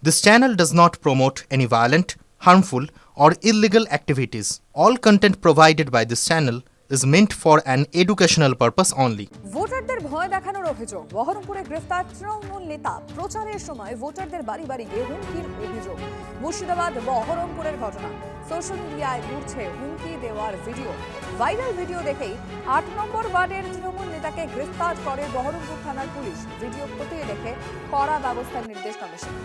This channel does not promote any violent, harmful, or illegal activities. All content provided by this channel is meant for an educational purpose only. ভোটারদের ভয় দেখানোর অভিযোগ। বহরমপুরে গ্রেফতার তৃণমূল নেতা। প্রচারের সময় ভোটারদের বাড়ি বাড়ি গিয়ে হুমকির অভিযোগ। মুর্শিদাবাদ বহরমপুরের ঘটনা। সোশ্যাল মিডিয়ায় ঘুরছে হুমকি দেওয়ার ভিডিও। ভাইরাল ভিডিও দেখেই ৮ নম্বর ওয়ার্ডের তৃণমূল নেতাকে গ্রেফতার করে বহরমপুর থানার পুলিশ। ভিডিও খতিয়ে দেখে কড়া ব্যবস্থার নির্দেশ কমিশন।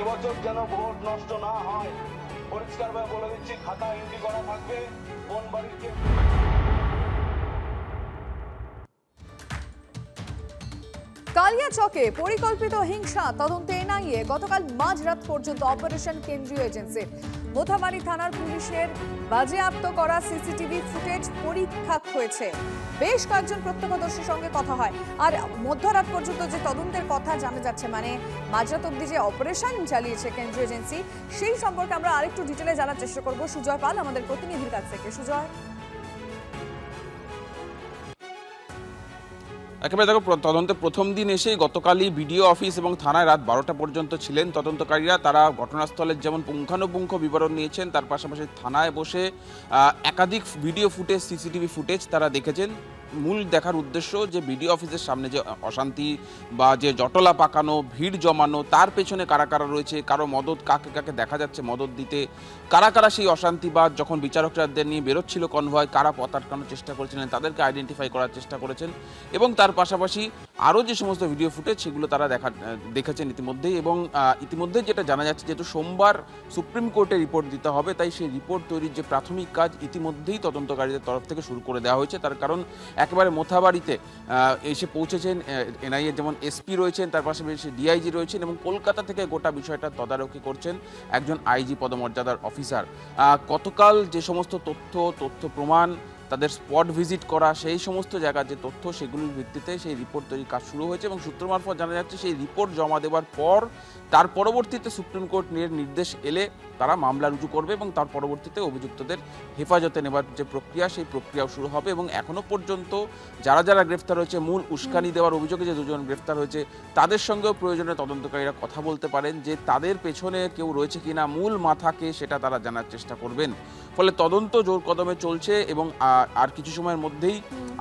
এবছর যেন ভোট নষ্ট না হয়, পরিষ্কারভাবে বলে দিচ্ছি, খাতা এন্ট্রি করা থাকবে কোন বাড়িতে। কালিয়াচকে পরিকল্পিত হিংসা তদন্তে এনআইএ। গতকাল মাঝরাত পর্যন্ত অপারেশন কেন্দ্রীয় এজেন্সির। মোথাবাড়ি থানার পুলিশের বাজেয়াপ্ত করা সিসিটিভি ফুটেজ পরীক্ষা হয়েছে। বেশ কয়েকজন প্রত্যক্ষদর্শীর সঙ্গে কথা হয়। আর মধ্যরাত পর্যন্ত যে তদন্তের কথা জানা যাচ্ছে, মানে মাঝরাত অব্দি যে অপারেশন চালিয়েছে কেন্দ্রীয় এজেন্সি, সেই সম্পর্কে আমরা আরেকটু ডিটেলে জানার চেষ্টা করব সুজয় পাল আমাদের প্রতিনিধির কাছ থেকে। সুজয়, একেবারে দেখো, তদন্তের প্রথম দিন এসেই গতকালই বিডিও অফিস এবং থানায় রাত 12টা পর্যন্ত ছিলেন তদন্তকারীরা। তারা ঘটনাস্থলের যেমন পুঙ্খানুপুঙ্খ বিবরণ নিয়েছেন, তার পাশাপাশি থানায় বসে একাধিক ভিডিও ফুটেজ, সিসিটিভি ফুটেজ তারা দেখেছেন। মূল দেখার উদ্দেশ্য যে বিডিও অফিসের সামনে যে অশান্তি বা যে জটলা পাকানো, ভিড় জমানো, তার পেছনে কারা কারা রয়েছে, কারো মদত, কাকে কাকে দেখা যাচ্ছে মদত দিতে, কারা কারা সেই অশান্তি বা যখন বিচারকদের নিয়ে বেরোচ্ছিল কনভয়, কারা পথ আটকানোর চেষ্টা করেছিলেন, তাদেরকে আইডেন্টিফাই করার চেষ্টা করেছেন। এবং তার পাশাপাশি আরও যে সমস্ত ভিডিও ফুটেজ সেগুলো তারা দেখেছেন ইতিমধ্যেই। এবং ইতিমধ্যে যেটা জানা যাচ্ছে, যেহেতু সোমবার সুপ্রিম কোর্টে রিপোর্ট দিতে হবে, তাই সেই রিপোর্ট তৈরির যে প্রাথমিক কাজ ইতিমধ্যেই তদন্তকারীদের তরফ থেকে শুরু করে দেওয়া হয়েছে। তার কারণ একেবারে মোথাবাড়িতে এসে পৌঁছেছেন এনআইএ, যেমন এসপি রয়েছেন, তার পাশাপাশি ডিআইজি রয়েছেন, এবং কলকাতা থেকে গোটা বিষয়টা তদারকি করছেন একজন আইজি পদমর্যাদার অফিসার। গতকাল যে সমস্ত তথ্য প্রমাণ, তাদের স্পট ভিজিট করা, সেই সমস্ত জায়গার যে তথ্য, সেগুলির ভিত্তিতে সেই রিপোর্ট তৈরির কাজ শুরু হয়েছে। এবং সূত্র মারফত জানা যাচ্ছে, সেই রিপোর্ট জমা দেওয়ার পর তার পরবর্তীতে সুপ্রিম কোর্ট নির্দেশ এলে তারা মামলা রুজু করবে এবং তার পরবর্তীতে অভিযুক্তদের হেফাজতে নেবার যে প্রক্রিয়া, সেই প্রক্রিয়াও শুরু হবে। এবং এখনও পর্যন্ত যারা যারা গ্রেফতার হয়েছে, মূল উস্কানি দেওয়ার অভিযোগে যে দুজন গ্রেফতার হয়েছে, তাদের সঙ্গেও প্রয়োজনে তদন্তকারীরা কথা বলতে পারেন যে তাদের পেছনে কেউ রয়েছে কিনা, মূল মাথাকে, সেটা তারা জানার চেষ্টা করবেন। ফলে তদন্ত জোর কদমে চলছে এবং আর কিছু সময়ের মধ্যেই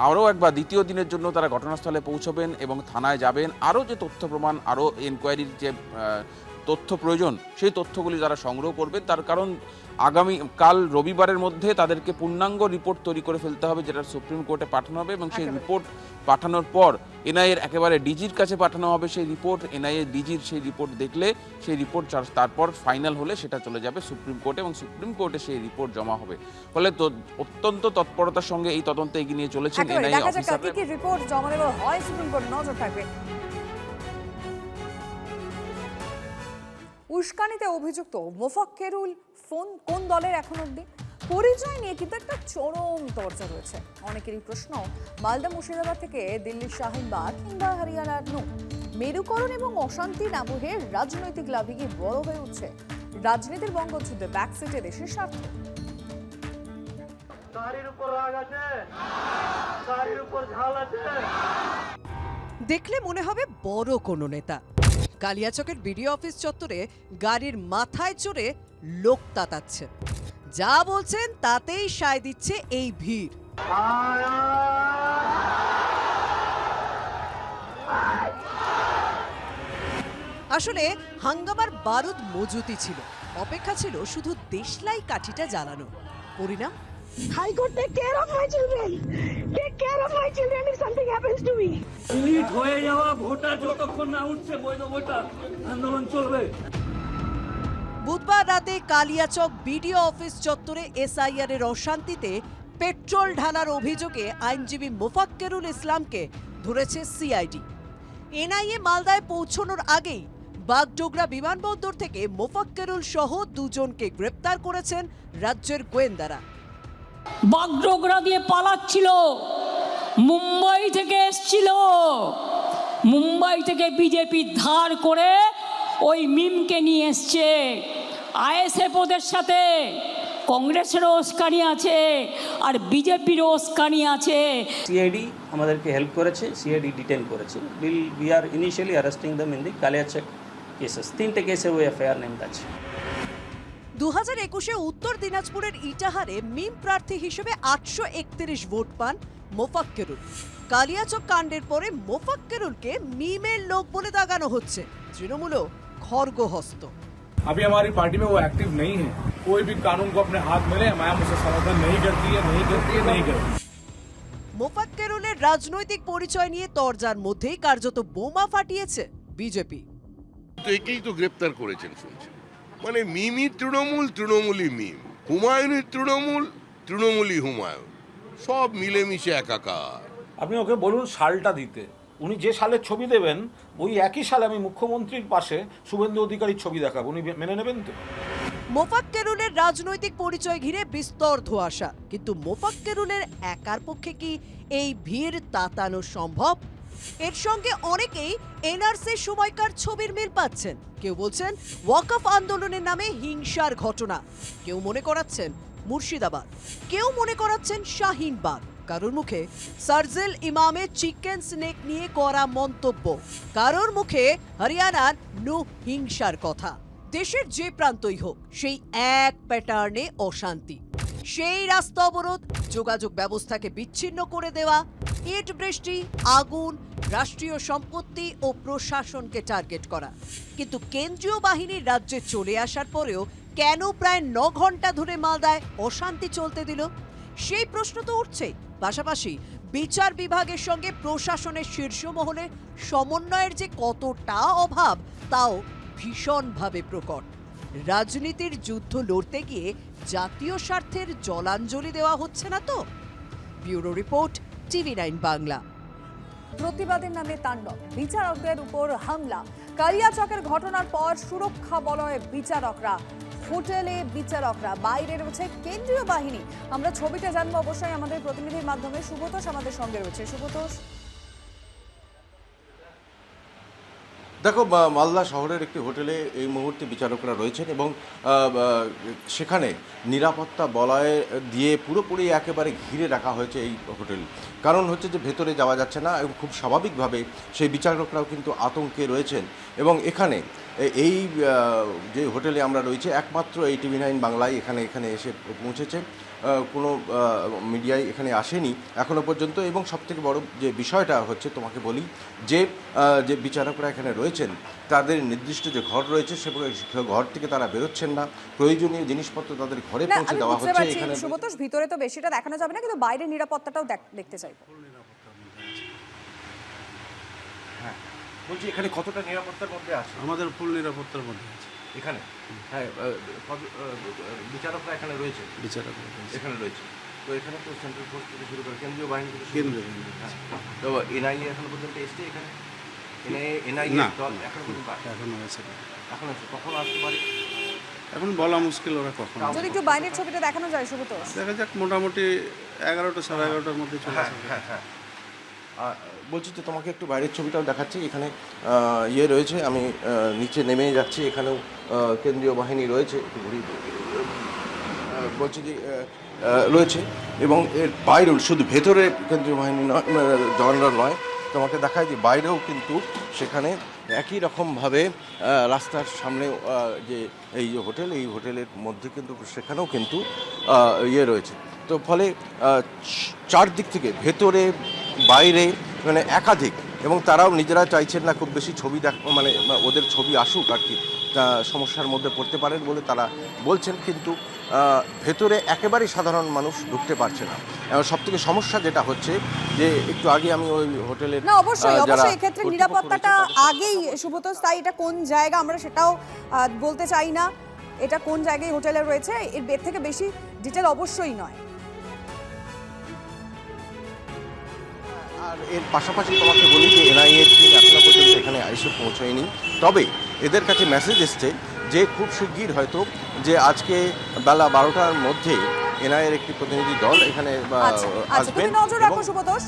আরও একবার দ্বিতীয় দিনের জন্য তারা ঘটনাস্থলে পৌঁছবেন এবং থানায় যাবেন। আরও যে তথ্য প্রমাণ, আরও এনকোয়ারির যে তথ্য প্রয়োজন, সেই তথ্যগুলি তারা সংগ্রহ করবেন। তার কারণ কাল রবিবারের মধ্যে তাদেরকে পূর্ণাঙ্গ রিপোর্ট তৈরি করে ফেলতে হবে, যেটা সুপ্রিম কোর্টে পাঠানো হবে। এবং সেই রিপোর্ট পাঠানোর পর এনআইএর একেবারে ডিজির কাছে পাঠানো হবে সেই রিপোর্ট। এনআইএ ডিজির সেই রিপোর্ট দেখলে, সেই রিপোর্ট তারপর ফাইনাল হলে সেটা চলে যাবে সুপ্রিম কোর্টে এবং সুপ্রিম কোর্টে সেই রিপোর্ট জমা হবে। ফলে তো অত্যন্ত তৎপরতার সঙ্গে এই তদন্তে এগিয়ে নিয়ে চলেছেন এনআইএ অফিসাররা। কি রিপোর্ট জমা দেওয়া হয়, সুপ্রিম কোর্ট নজর থাকবে। উস্কানিতে অভিযুক্ত মোফাক্কেরুল কোন দলের এখন অব্দি? পরিচয় নিয়ে কিন্তু একটা চরম চর্চা রয়েছে। অনেকেরই প্রশ্ন, মালদা মুর্শিদাবাদ থেকে দিল্লির শাহিনবাগ কিংবা হরিয়ানার নূর, মেরুকরণ এবং অশান্তির আবহে রাজনৈতিক লাভই কি বড় হয়ে উঠছে? রাজনীতির বঙ্গযুদ্ধে ব্যাকসিটে দেশের স্বার্থ। দেখলে মনে হবে বড় কোনো নেতা। কালিয়াচকের বিডিও অফিস চত্বরে গাড়ির মাথায় চড়ে লোক তাতাচ্ছে। যা বলছেন তাতেই সায় দিচ্ছে এই ভিড়। আসলে হাঙ্গামার বারুদ মজুতি ছিল, অপেক্ষা ছিল শুধু দেশলাই কাঠিটা জ্বালানো। পরিণাম, High Court, take care of my children. Take care of my children if something happens to me. Lead হয়ে যাওয়া ভোটার যতক্ষণ না উঠছে, বৈধ ভোটার আন্দোলন চলবে। বুধবার রাতে কালিয়াচক বিডিও অফিস চত্বরে এসআইআর এর অশান্তিতে পেট্রোল ঢালার অভিযোগে আইনজীবী মোফাক্কেরুল ইসলামকে ধরেছে সিআইডি। এনআইএ মালদায় পৌঁছানোর আগেই বাগডোগরা বিমানবন্দর থেকে মোফাক্কেরুল সহ দুজনকে গ্রেপ্তার করেছেন রাজ্যের গোয়েন্দারা। বাগডোগরা দিয়ে পালাচ্ছিল, মুম্বাই থেকে এসছিল, মুম্বাই থেকে বিজেপি ধার করে ওই মিমকে নিয়ে এসছে। আইএসএফ ওদের সাথে, কংগ্রেসেরও উস্কানি আছে, আর বিজেপিরও উস্কানি আছে। সিআইডি আমাদেরকে হেল্প করেছে, সিআইডি ডিটেন করেছে। We are initially arresting them in the Kaliachak cases. 3টে কেসে ওই এফআইআর নেমড আছে। 2021-এ উত্তর দিনাজপুরের ইটাহারে মিম প্রার্থী হিসেবে 831 ভোট পান মোফাক্কেরুল। কালিয়াচক কাণ্ডের পরে মোফাক্কেরুলকে মিমের লোক বলে দাগানো হচ্ছে, তৃণমূলও খড়গহস্ত। अभी हमारी पार्टी में वो एक्टिव नहीं है। कोई भी कानून को अपने हाथ में ले, मैम उसे समर्थन नहीं करती है। মোফাক্কেরুলের রাজনৈতিক পরিচয় নিয়ে তরজার মধ্যেই কার্যত বোমা ফাটিয়েছে বিজেপি। তো একেই তো গ্রেপ্তার করেছেন শুনছি। মানে মিমই তৃণমূল, তৃণমূলই মিম, হুমায়ুনই তৃণমূল, তৃণমূলই হুমায়ুন, সব মিলেমিশে একাকার। আপনি ওকে বলুন সালটা দিতে, উনি যে সালের ছবি দেবেন ওই একই সালে আমি মুখ্যমন্ত্রীর পাশে শুভেন্দু অধিকারীর ছবি দেখাবো, উনি মেনে নেবেন তো? মোফাক্কেরুলের রাজনৈতিক পরিচয় ঘিরে বিস্তর ধোঁয়াশা, কিন্তু মোফাক্কেরুলের একার পক্ষে কি এই ভিড় তাতানো সম্ভব? এর সঙ্গে অনেকেই এনআরসির সময়কার ছবির মিল পাচ্ছেন। কেউ বলছেন ওয়াকফ আন্দোলনের নামে হিংসার ঘটনা, কেউ মনে করাচ্ছেন মুর্শিদাবাদ, কেউ মনে করাচ্ছেন শাহিনবাগ, কারোর মুখে সার্জিল ইমামের চিকেন স্নেক নিয়ে করা মন্তব্য, কারোর মুখে হরিয়ানার নু হিংসার কথা। দেশের যে প্রান্তই হোক সেই এক প্যাটার্নে অশান্তি, সেই রাস্তা অবরোধ, যোগাযোগ ব্যবস্থাকে বিচ্ছিন্ন করে দেওয়া, ইট বৃষ্টি, আগুন, রাষ্ট্রীয় সম্পত্তি ও প্রশাসনকে টার্গেট করা। কিন্তু কেন্দ্রীয় বাহিনীর রাজ্যে চলে আসার পরেও কেন প্রায় 9 ঘন্টা ধরে মালদায় অশান্তি চলতে দিল? সেই প্রশ্ন তো উঠছেই। পাশাপাশি বিচার বিভাগের সঙ্গে প্রশাসনের শীর্ষ মহলে সমন্বয়ের যে কতটা অভাব তাও ভীষণভাবে প্রকট। রাজনীতির যুদ্ধ লড়তে গিয়ে জাতীয় স্বার্থের জলাঞ্জলি দেওয়া হচ্ছে না তো? Bureau report, TV9 Bangla. প্রতিবাদের নামে তাণ্ডব, বিচারকদের উপর হামলা। কালিয়াচকের ঘটনার পর সুরক্ষা বলয়ে বিচারকরা, হোটেলে বিচারকরা, বাইরে রয়েছে কেন্দ্রীয় বাহিনী। আমরা ছবিটা জানবো অবশ্যই আমাদের প্রতিনিধির মাধ্যমে। সুব্রতোষ আমাদের সঙ্গে রয়েছে। সুব্রতোষ, দেখো, মালদা শহরের একটি হোটেলে এই মুহূর্তে বিচারকরা রয়েছেন এবং সেখানে নিরাপত্তা বলয় দিয়ে পুরোপুরি একেবারে ঘিরে রাখা হয়েছে এই হোটেল। কারণ হচ্ছে যে ভেতরে যাওয়া যাচ্ছে না এবং খুব স্বাভাবিকভাবে সেই বিচারকরাও কিন্তু আতঙ্কে রয়েছেন। এবং এখানে এই যে হোটেলে আমরা রয়েছে একমাত্র এই TV9 বাংলায় এখানে এসে পৌঁছেছে, কোনো মিডিয়ায় এখানে আসেনি এখনও পর্যন্ত। এবং সবথেকে বড় যে বিষয়টা হচ্ছে তোমাকে বলি যে বিচারকরা এখানে রয়েছেন তাদের নির্দিষ্ট যে ঘর রয়েছে সে ঘর থেকে তারা বেরোচ্ছেন না, প্রয়োজনীয় জিনিসপত্র তাদের ঘরে পৌঁছে দেওয়া হচ্ছে। এখানে সুব্রতোষ, ভিতরে তো বেশিটা দেখানো যাবে না, কিন্তু বাইরের নিরাপত্তাটাও দেখতে চাইবো। হ্যাঁ, বলছি এখানে কতটা নিরাপত্তার মধ্যে আছে? আমাদের ফুল নিরাপত্তার মধ্যে আছে এখানে। হ্যাঁ, বিচারকরা এখানে রয়েছে, এখানে রয়েছে। তো এখানে তো সেন্ট্রাল ফোর্স থেকে শুরু করে কেন্দ্রীয় বাহিনী থেকে হ্যাঁ। তো এনআইএ এখনো পর্যন্ত এসছে এখানে? এনআইএ দল এখনো পর্যন্ত এখনো আছে, এখন আছে, কখন আসতে পারে এখন বলা মুশকিল ওরা কখন। যদি একটু বাইরের ছবিটা দেখানো যায় সুব্রতোষ। দেখা যাক, মোটামুটি 11টা 11:30-র মধ্যে চলে আসবে। হ্যাঁ হ্যাঁ, বলছি যে তোমাকে একটু বাইরের ছবিটাও দেখাচ্ছি। এখানে রয়েছে, আমি নিচে নেমে যাচ্ছি, এখানেও কেন্দ্রীয় বাহিনী রয়েছে। একটু ঘুরিয়ে বলছি যে রয়েছে এবং এর বাইরেও, শুধু ভেতরে কেন্দ্রীয় বাহিনী নয়, জওয়ানরা নয়, তোমাকে দেখায় যে বাইরেও কিন্তু সেখানে একই রকমভাবে রাস্তার সামনে যে এই হোটেল, এই হোটেলের মধ্যে কিন্তু সেখানেও কিন্তু রয়েছে। তো ফলে চারদিক থেকে ভেতরে বাইরে মানে একাধিক, এবং তারাও নিজেরা চাইছেন না খুব বেশি ছবি মানে ওদের ছবি আসুক আর কি, সমস্যার মধ্যে পড়তে পারেন বলে তারা বলছেন। কিন্তু ভেতরে একেবারেই সাধারণ মানুষ ঢুকতে পারছে না। সবথেকে সমস্যা যেটা হচ্ছে যে একটু আগে আমি ওই হোটেলের না, অবশ্যই এক্ষেত্রে নিরাপত্তাটা আগেই সুব্রতোষ, তাই এটা কোন জায়গা আমরা সেটাও বলতে চাই না, এটা কোন জায়গায় হোটেলে রয়েছে এর থেকে বেশি ডিটেল অবশ্যই নয়। আর এর পাশাপাশি তোমাকে বলি যে এনআইএ টিম এখনো পর্যন্ত এখানে এসে পৌঁছয়নি, তবে এদের কাছে মেসেজ এসছে যে খুব শিগগির হয়তো যে আজকে বেলা 12টার মধ্যে এনআইএর একটি প্রতিনিধি দল এখানে আসবেন। নজর রাখো সুব্রতোষ।